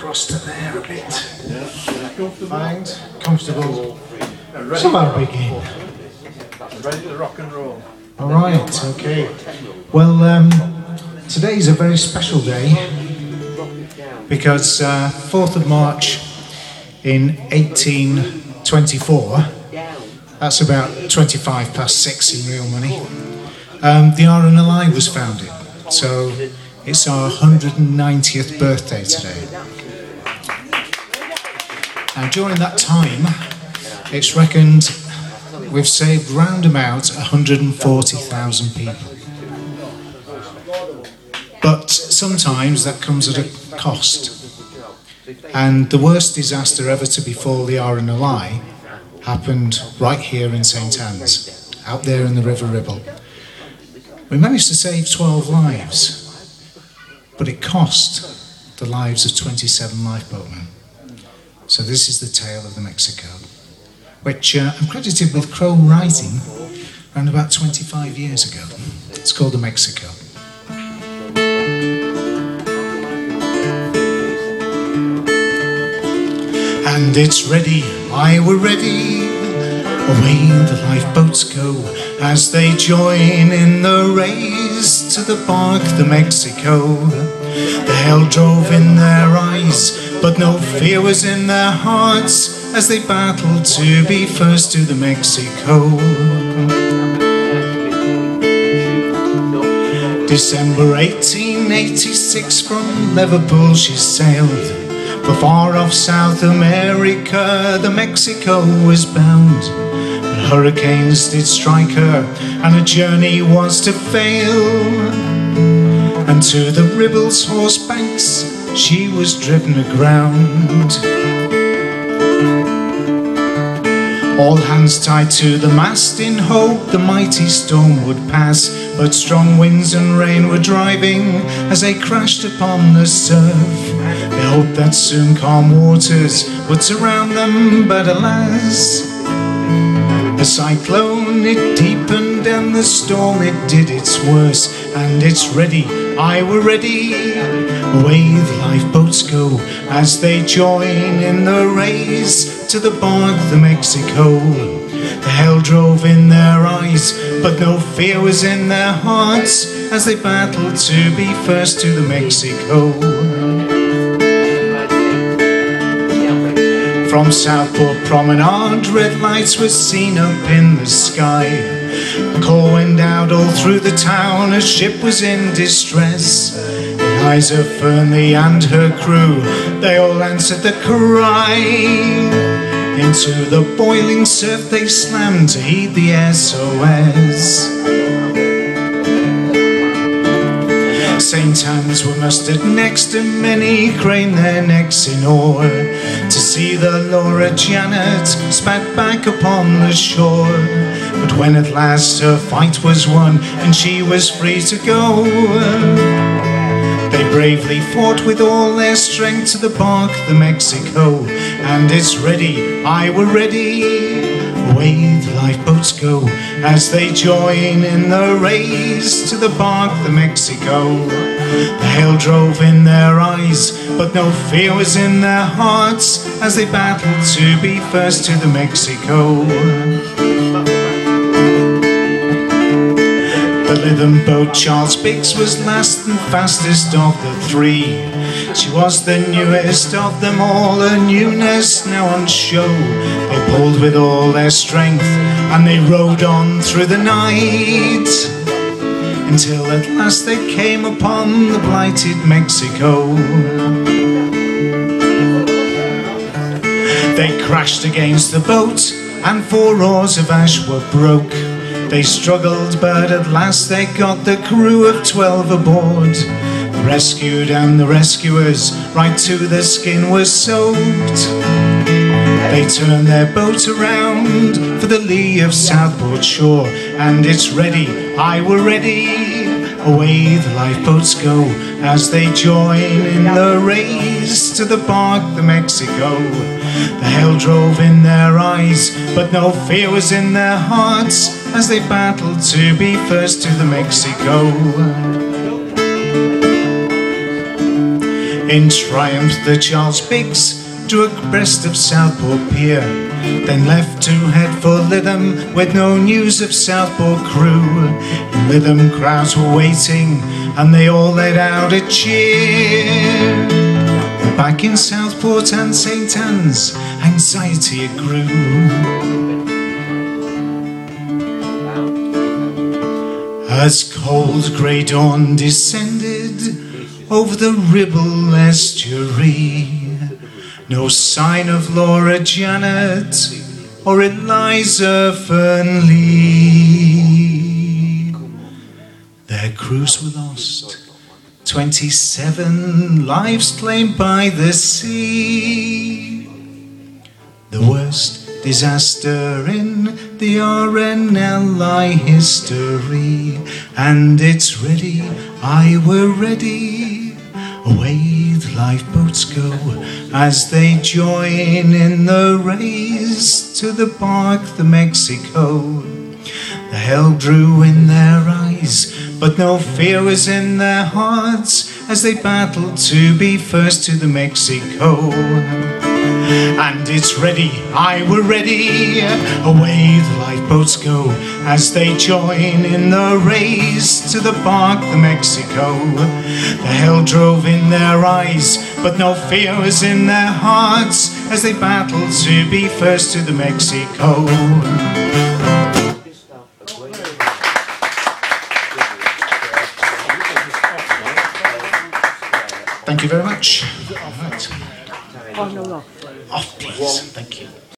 across to there a bit. Find comfortable. Somehow begin. Ready to rock and roll. All right, okay. Well, today's a very special day because 4th of March in 1824, that's about 25 past 6 in real money, the RNLI was founded. So it's our 190th birthday today. Now during that time, it's reckoned we've saved round about 140,000 people. But sometimes that comes at a cost. And the worst disaster ever to befall the RNLI happened right here in St Annes, out there in the River Ribble. We managed to save 12 lives, but it cost the lives of 27 lifeboatmen. So this is the tale of the Mexico, which I'm credited with co-writing around about 25 years ago. It's called the Mexico. And it's ready, aye, we're ready. Away the lifeboats go as they join in the race to the barque, the Mexico. The hell drove in their eyes, but no fear was in their hearts as they battled to be first to the Mexico. December 1886 from Liverpool she sailed. For far off South America the Mexico was bound. But hurricanes did strike her and her journey was to fail. And to the Ribble's horse banks she was driven aground. All hands tied to the mast in hope the mighty storm would pass. But strong winds and rain were driving as they crashed upon the surf. They hoped that soon calm waters would surround them, but alas, the cyclone it deepened and the storm it did its worst. And it's ready, aye, we're ready. Away the lifeboats go as they join in the race to the barque, the Mexico. The hell drove in their eyes, but no fear was in their hearts as they battled to be first to the Mexico. From Southport Promenade, red lights were seen up in the sky. A call went out all through the town, a ship was in distress. Eliza Fernley and her crew, they all answered the cry. Into the boiling surf they slammed to heed the SOS. St Annes were mustered next and many craned their necks in awe to see the Laura Janet spat back upon the shore. But when at last her fight was won and she was free to go, they bravely fought with all their strength to the barque, the Mexico. And it's ready, aye, we're ready. Away the lifeboats go as they join in the race to the barque, the Mexico. The hail drove in their eyes, but no fear was in their hearts as they battled to be first to the Mexico. The Lytham boat, Charles Biggs, was last and fastest of the three. She was the newest of them all, her newness now on show. They pulled with all their strength and they rowed on through the night, until at last they came upon the blighted Mexico. They crashed against the boat and 4 oars of ash were broke. They struggled, but at last they got the crew of 12 aboard. The rescued and the rescuers right to the skin were soaked. They turned their boat around for the lee of Southport shore. And it's ready, aye, we're ready. Away the lifeboats go as they join in the race to the barque, the Mexico. The hail drove in their eyes, but no fear was in their hearts as they battled to be first to the Mexico. In triumph the Charles Biggs drew abreast of Southport Pier, then left to head for Lytham with no news of Southport crew. In Lytham crowds were waiting and they all let out a cheer. Back in Southport and St Annes, anxiety it grew. As cold grey dawn descended over the Ribble estuary, no sign of Laura Janet or Eliza Fernley. Their crews were lost, 27 lives claimed by the sea. The worst disaster in the RNLI history. And it's ready, aye, we're ready. Away the lifeboats go as they join in the race to the barque, the Mexico. The hell drew in their eyes, but no fear was in their hearts as they battled to be first to the Mexico. And it's ready, aye, we're ready. Away the lifeboats go as they join in the race to the barque, the Mexico. The hell drove in their eyes, but no fear was in their hearts as they battled to be first to the Mexico. Thank you very much. Right. Oh, no, no. Off, please. Thank you.